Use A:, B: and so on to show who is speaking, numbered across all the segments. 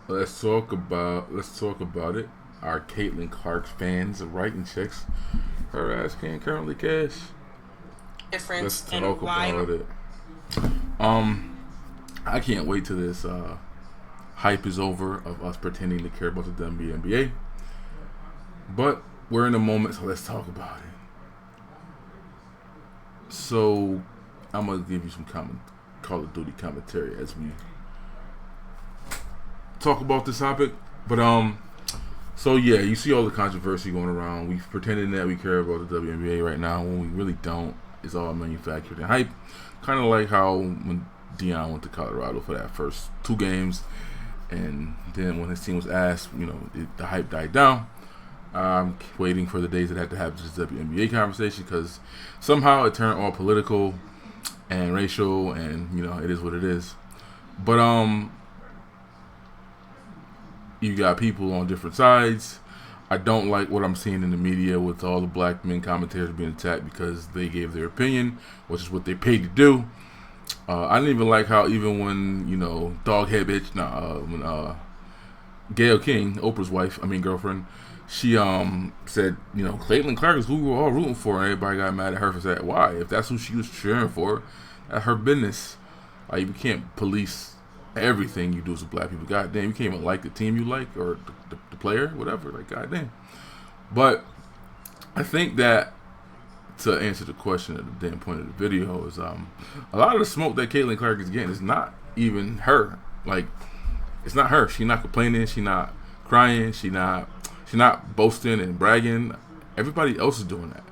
A: Let's talk about it. Our Caitlyn Clark fans are writing checks. Her ass can't currently cash. Let's
B: Difference
A: talk
B: and why
A: about it. Um, I can't wait till this hype is over of us pretending to care about the WNBA. But we're in the moment, so let's talk about it. So I'm gonna give you some Call of Duty commentary as we talk about this topic. But so yeah, you see all the controversy going around. We've pretended that we care about the WNBA right now when we really don't. It's all manufactured and hype. Kind of like how when Dion went to Colorado for that first 2 games, and then when his team was asked, the hype died down. I'm waiting for the days that have to have this WNBA conversation because somehow it turned all political and racial, and it is what it is. But you got people on different sides. I don't like what I'm seeing in the media with all the black men commentators being attacked because they gave their opinion, which is what they paid to do. I didn't even like how even when doghead bitch, when Gayle King, Oprah's girlfriend, she said Caitlyn Clark is who we were all rooting for, and everybody got mad at her for that. Why? If that's who she was cheering for, that's her business. Like, you can't police everything you do as a black people. Goddamn, you can't even like the team you like or the player, whatever. Like, goddamn. But I think that to answer the question at the damn point of the video is a lot of the smoke that Caitlyn Clark is getting is not even her. Like, it's not her. She's not complaining. She's not crying. She's not boasting and bragging. Everybody else is doing that.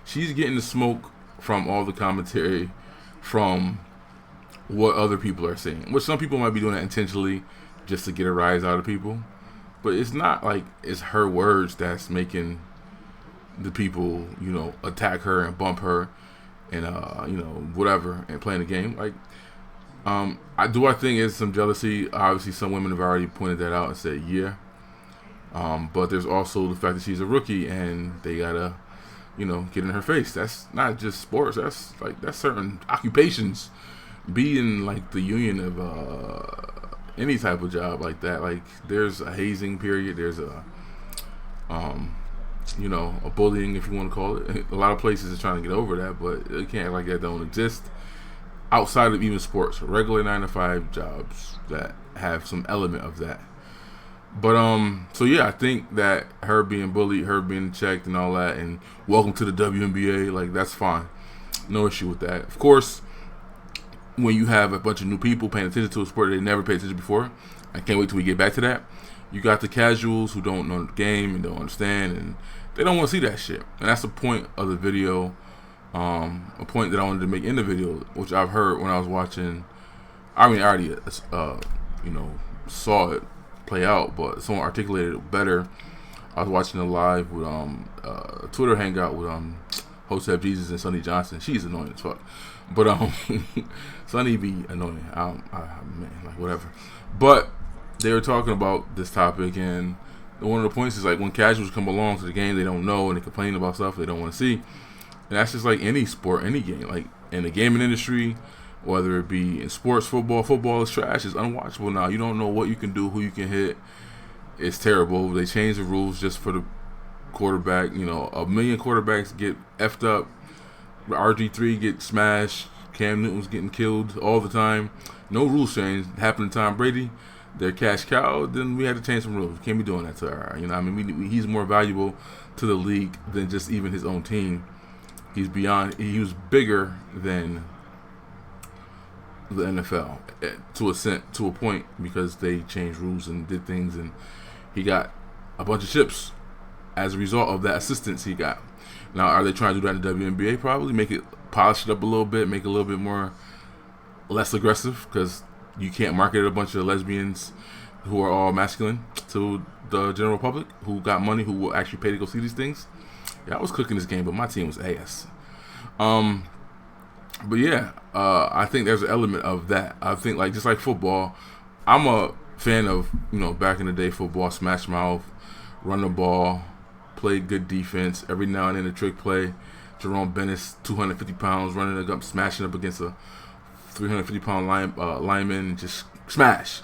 A: She's getting the smoke from all the commentary, from what other people are saying. Which some people might be doing that intentionally just to get a rise out of people. But it's not like it's her words that's making the people, attack her and bump her and whatever and playing the game. Like, I think it's some jealousy. Obviously some women have already pointed that out and said yeah. But there's also the fact that she's a rookie and they gotta, get in her face. That's not just sports. That's certain occupations. Be in like the union of any type of job like that. Like, there's a hazing period. There's a bullying, if you want to call it. A lot of places are trying to get over that, but it can't act like that don't exist outside of even sports. Regular 9 to 5 jobs that have some element of that. But so yeah, I think that her being bullied, her being checked and all that, and welcome to the WNBA, like, that's fine. No issue with that. Of course, when you have a bunch of new people paying attention to a sport they never paid attention before, I can't wait till we get back to that. You got the casuals who don't know the game and don't understand, and they don't want to see that shit. And that's the point of the video, a point that I wanted to make in the video, which I've heard when I was watching. I mean, I already saw it play out, but someone articulated it better. I was watching a live with a Twitter hangout with host heyzeus and Sonny Johnson. She's annoying as fuck, but Sonny be annoying. Man, like, whatever. But they were talking about this topic, and one of the points is, like, when casuals come along to the game, they don't know and they complain about stuff they don't want to see. And that's just like any sport, any game. Like, in the gaming industry, whether it be in sports, football is trash. It's unwatchable now. You don't know what you can do, who you can hit. It's terrible. They changed the rules just for the quarterback. A million quarterbacks get effed up. RG3 get smashed. Cam Newton's getting killed all the time. No rules change. Happened to Tom Brady. They're cash cow. Then we had to change some rules. We can't be doing that to her. He's more valuable to the league than just even his own team. He was bigger than the NFL to a point, because they changed rules and did things, and he got a bunch of chips as a result of that assistance he got. Now, are they trying to do that in the WNBA? Probably make it, polish it up a little bit, make it a little bit more less aggressive, because you can't market a bunch of lesbians who are all masculine to the general public who got money, who will actually pay to go see these things. Yeah, I was cooking this game, but my team was ass. But yeah, I think there's an element of that. I think, like, just like football, I'm a fan of, back in the day, football, smash mouth, run the ball, play good defense, every now and then a trick play. Jerome Bennett's 250 pounds, running up, smashing up against a 350-pound lineman, and just smash.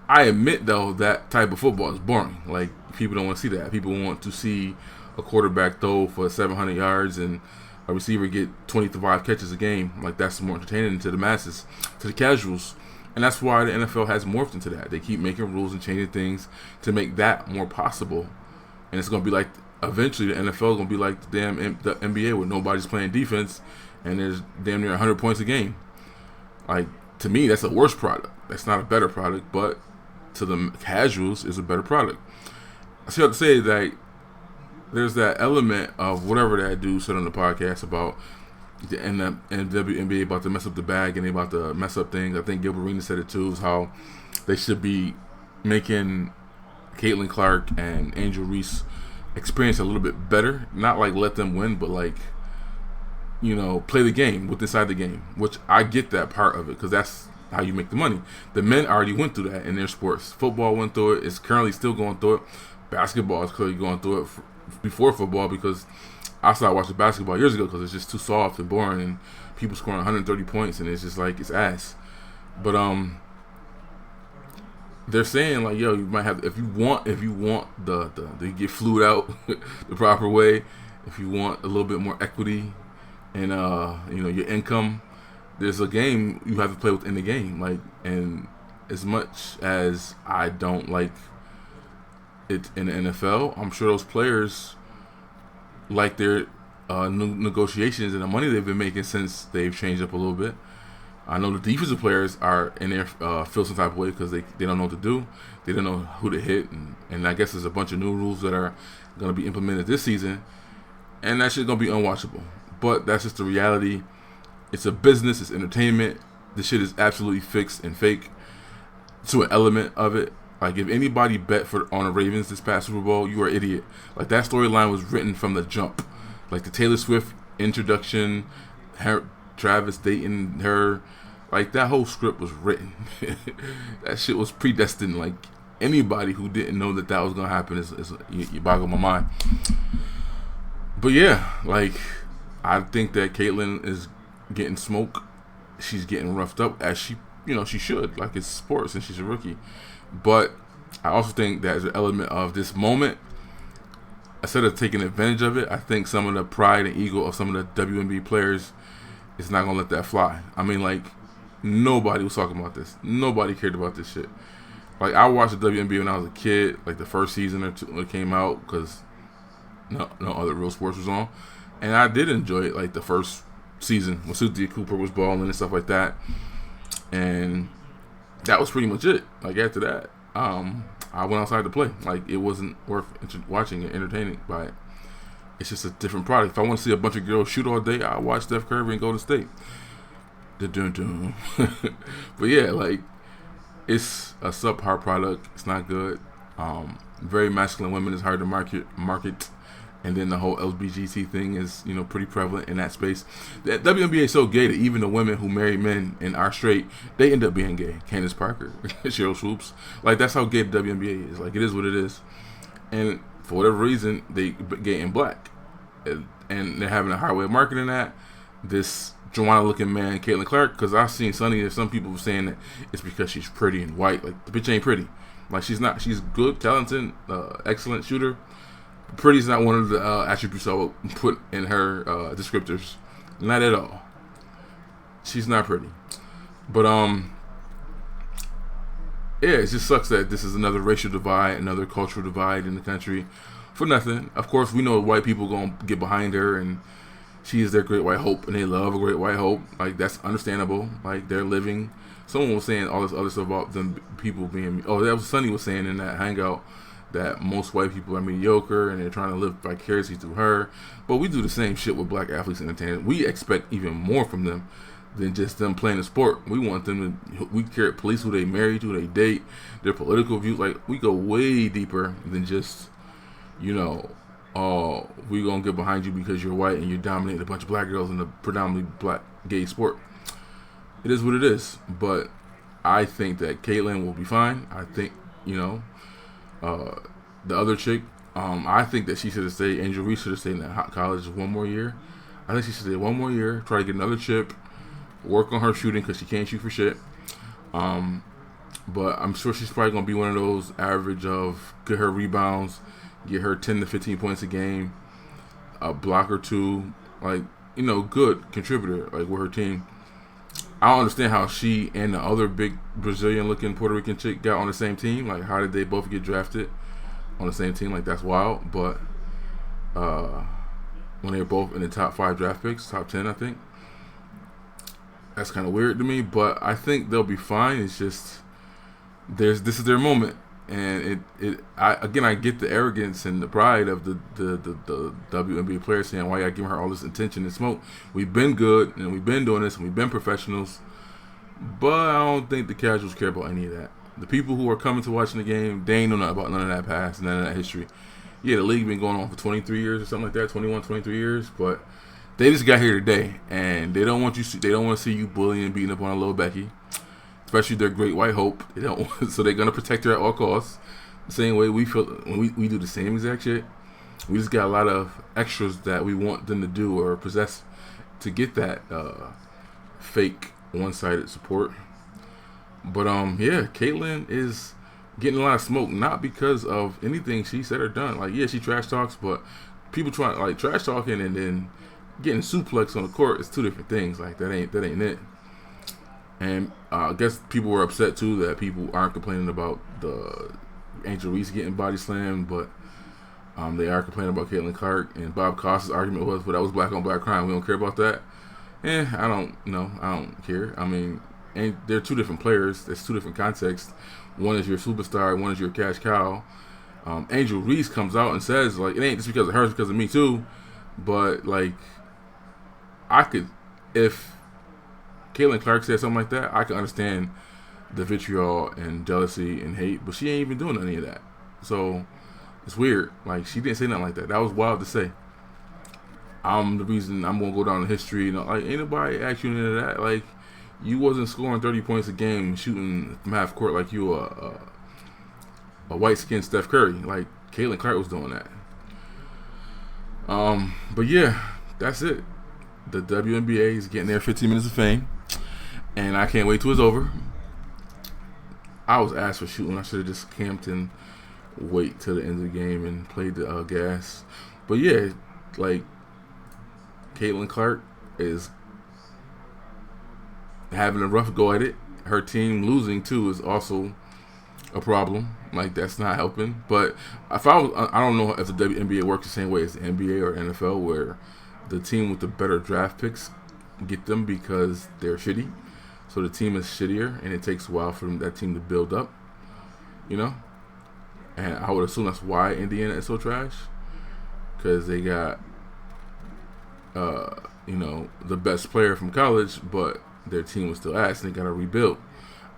A: I admit though that type of football is boring. Like people don't want to see that. People want to see a quarterback throw for 700 yards and a receiver get 25 catches a game. Like that's more entertaining to the masses, to the casuals. And that's why the NFL has morphed into that. They keep making rules and changing things to make that more possible. And it's going to be like, eventually the NFL is going to be like the NBA where nobody's playing defense and there's damn near 100 points a game. Like, to me, that's a worse product. That's not a better product, but to the casuals, it's a better product. I still have to say that there's that element of whatever that dude said on the podcast about the WNBA about to mess up the bag and they about to mess up things. I think Gilbert Arenas said it too, is how they should be making Caitlyn Clark and Angel Reese experience a little bit better. Not like let them win, but like, you know, play the game with inside the game, which I get that part of it because that's how you make the money. The men already went through that in their sports. Football went through it. It's currently still going through it. Basketball is clearly going through it before football because I started watching basketball years ago because it's just too soft and boring and people scoring 130 points and it's just like it's ass. But they're saying like, yo, you might have if you want the get flued out the proper way, if you want a little bit more equity and you know, your income, there's a game you have to play within the game. Like, and as much as I don't like it in the NFL, I'm sure those players like their negotiations and the money they've been making since they've changed up a little bit. I know the defensive players are in there feel some type of way because they don't know what to do. They don't know who to hit. And I guess there's a bunch of new rules that are going to be implemented this season. And that shit's going to be unwatchable. But that's just the reality. It's a business. It's entertainment. This shit is absolutely fixed and fake to an element of it. Like, if anybody bet on the Ravens this past Super Bowl, you are an idiot. Like, that storyline was written from the jump. Like, the Taylor Swift introduction, Travis dating her, like, that whole script was written. That shit was predestined. Like, anybody who didn't know that was going to happen you boggle my mind. But, yeah, like, I think that Caitlyn is getting smoke. She's getting roughed up as she should. Like, it's sports and she's a rookie. But I also think there's an element of this moment. Instead of taking advantage of it, I think some of the pride and ego of some of the WNBA players is not going to let that fly. I mean, like, nobody was talking about this. Nobody cared about this shit. Like, I watched the WNBA when I was a kid, like the first season or two when it came out, because no other real sports was on. And I did enjoy it, like the first season when Cynthia Cooper was balling and stuff like that. And that was pretty much it. Like, after that, I went outside to play. Like, it wasn't worth watching and entertaining by it. It's just a different product. If I want to see a bunch of girls shoot all day, I'll watch Steph Curry and go to state. But yeah, like, it's a subpar product. It's not good. Very masculine women is hard to market. And then the whole LGBT thing is, pretty prevalent in that space. The WNBA is so gay that even the women who marry men and are straight, they end up being gay. Candace Parker, Cheryl Swoops. Like, that's how gay the WNBA is. Like, it is what it is. And for whatever reason, they gay and black. And they're having a hard way of marketing that. This Joanna-looking man, Caitlyn Clark, because I've seen some people were saying that it's because she's pretty and white. Like, the bitch ain't pretty. Like, she's not. She's good, talented, excellent shooter. Pretty is not one of the attributes I would put in her descriptors. Not at all. She's not pretty. But, yeah, it just sucks that this is another racial divide, another cultural divide in the country for nothing. Of course, we know white people going to get behind her, and she is their great white hope, and they love a great white hope. Like, that's understandable. Like, they're living. Someone was saying all this other stuff about them people being... Oh, that was Sonny was saying in that hangout that most white people are mediocre and they're trying to live vicariously through her. But we do the same shit with black athletes and entertainers. We expect even more from them than just them playing the sport. We want them to, we care at police who they marry to, who they date, their political views. Like, we go way deeper than just, oh, we gonna get behind you because you're white and you dominate a bunch of black girls in a predominantly black gay sport. It is what it is. But I think that Caitlyn will be fine. I think, the other chick, I think that she should have stayed. Angel Reese should have stayed in that college one more year. I think she should stay one more year, try to get another chip, work on her shooting because she can't shoot for shit. But I'm sure she's probably going to be one of those average of get her rebounds, get her 10 to 15 points a game, a block or two, like, good contributor, like, with her team. I don't understand how she and the other big Brazilian-looking Puerto Rican chick got on the same team. Like, how did they both get drafted on the same team? Like, that's wild. But when they were both in the top 5 draft picks, top 10, I think, that's kind of weird to me. But I think they'll be fine. It's just this is their moment, and I get the arrogance and the pride of the WNBA players saying, why y'all giving her all this attention and smoke? We've been good and we've been doing this and we've been professionals, but I don't think the casuals care about any of that. The people who are coming to watching the game, they ain't know nothing about none of that past, none of that history. Yeah, the league been going on for 23 years or something like that, 21, 23 years, but they just got here today, and they don't want to see you bullying and beating up on a little Becky. Especially their great white hope. They don't, so they're gonna protect her at all costs. The same way we feel when we do the same exact shit. We just got a lot of extras that we want them to do or possess to get that fake one-sided support. But yeah, Caitlyn is getting a lot of smoke, not because of anything she said or done. Like, yeah, she trash talks, but people trying like trash talking and then getting suplexed on the court is two different things. Like, that ain't it. And I guess people were upset too that people aren't complaining about the Angel Reese getting body slammed, but they are complaining about Caitlyn Clark. And Bob Costas' argument was, "But that was black on black crime. We don't care about that." I don't know. I don't care. I mean, and they're two different players. There's two different contexts. One is your superstar. One is your cash cow. Angel Reese comes out and says, like, it ain't just because of her, it's because of me too. But like, if Caitlyn Clark said something like that, I can understand the vitriol and jealousy and hate, but she ain't even doing any of that. So it's weird. Like, she didn't say nothing like that. That was wild to say. I'm the reason I'm gonna go down in history. Like, ain't nobody asked you any of that. Like, you wasn't scoring 30 points a game, shooting from half court like you a white skinned Steph Curry. Like, Caitlyn Clark was doing that. But yeah, that's it. The WNBA is getting their 15 minutes of fame, and I can't wait till it's over. I was asked for shooting. I should have just camped and wait till the end of the game and played the gas. But yeah, like, Caitlyn Clark is having a rough go at it. Her team losing too is also a problem. Like, that's not helping. But I don't know if the WNBA works the same way as the NBA or NFL, where the team with the better draft picks get them because they're shitty. So the team is shittier, and it takes a while for that team to build up. And I would assume that's why Indiana is so trash, because they got the best player from college, but their team was still ass, and they got to rebuild.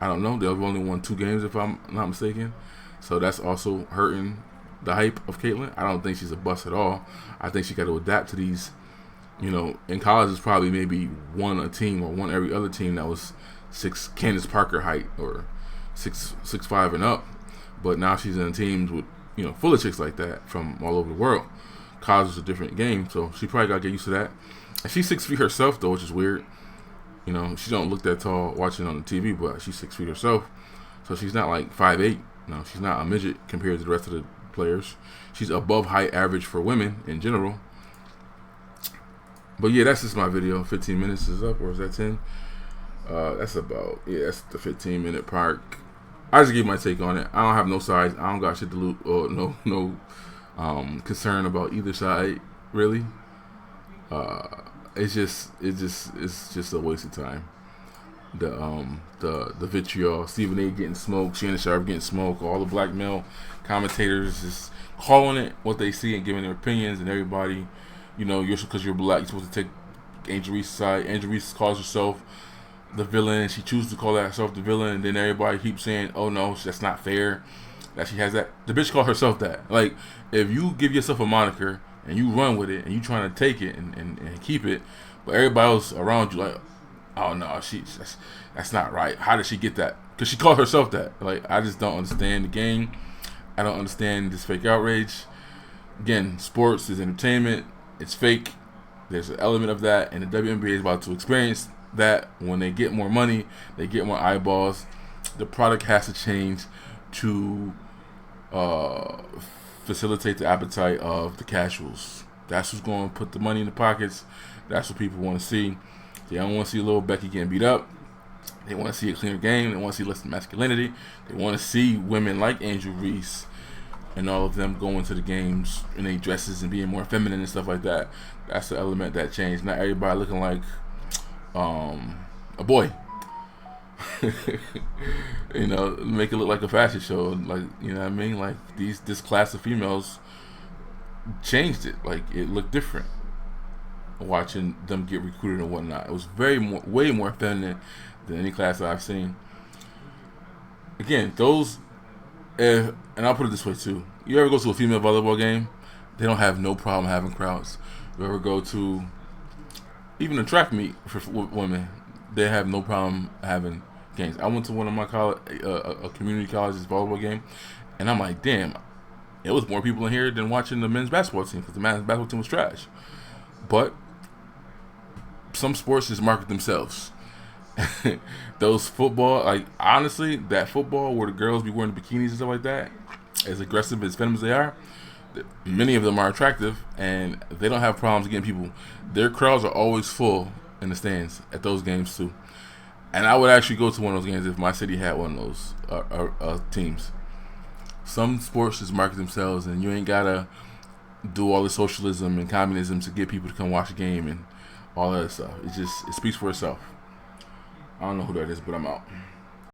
A: I don't know. They've only won 2 games, if I'm not mistaken. So that's also hurting the hype of Caitlyn. I don't think she's a bust at all. I think she got to adapt to these. In college, it's probably maybe one a team or one every other team that was 6 Candace Parker height or 6'5" and up. But now she's in teams with full of chicks like that from all over the world. College is a different game, so she probably got to get used to that. And she's 6 feet herself, though, which is weird. She don't look that tall watching on the TV, but she's 6 feet herself. So she's not like 5'8". No, she's not a midget compared to the rest of the players. She's above height average for women in general. But yeah, that's just my video. 15 minutes is up, or is that 10? That's the 15-minute park. I just give my take on it. I don't have no sides. I don't got shit to loot, or no concern about either side, really. It's just a waste of time. The vitriol, Stephen A. getting smoked, Shannon Sharp getting smoked, all the black male commentators just calling it what they see and giving their opinions, and everybody, because you're black, you're supposed to take Angel Reese's side. Angel Reese calls herself the villain. She chooses to call herself the villain, and then everybody keeps saying, "Oh no, that's not fair that she has that." The bitch called herself that. Like, if you give yourself a moniker and you run with it and you trying to take it and keep it, but everybody else around you like, "Oh no, that's not right. How did she get that?" Because she called herself that. Like, I just don't understand the game. I don't understand this fake outrage. Again, sports is entertainment. It's fake. There's an element of that, and the WNBA is about to experience that when they get more money, they get more eyeballs. the product has to change to facilitate the appetite of the casuals. That's who's going to put the money in the pockets. That's what people want to see. They don't want to see little Becky getting beat up. They want to see a cleaner game. They want to see less masculinity. They want to see women like Angel Reese and all of them going to the games in their dresses and being more feminine and stuff like that. That's the element that changed. Not everybody looking like a boy. You know, make it look like a fashion show. Like, you know what I mean? Like this class of females changed it. Like, it looked different watching them get recruited and whatnot. It was way more feminine than any class that I've seen. Again, those, and I'll put it this way too. You ever go to a female volleyball game? They don't have no problem having crowds. You ever go to even a track meet for women? They have no problem having games. I went to one of my college, a community college's volleyball game, and I'm like, damn, it was more people in here than watching the men's basketball team because the men's basketball team was trash. But some sports just market themselves. Those football, like, honestly, that football where the girls be wearing the bikinis and stuff like that, as aggressive, as venomous as they are, many of them are attractive, and they don't have problems getting people. Their crowds are always full in the stands at those games too. And I would actually go to one of those games if my city had one of those teams. Some sports just market themselves, and you ain't gotta do all the socialism and communism to get people to come watch a game and all that stuff. It speaks for itself. I don't know who that is, but I'm out.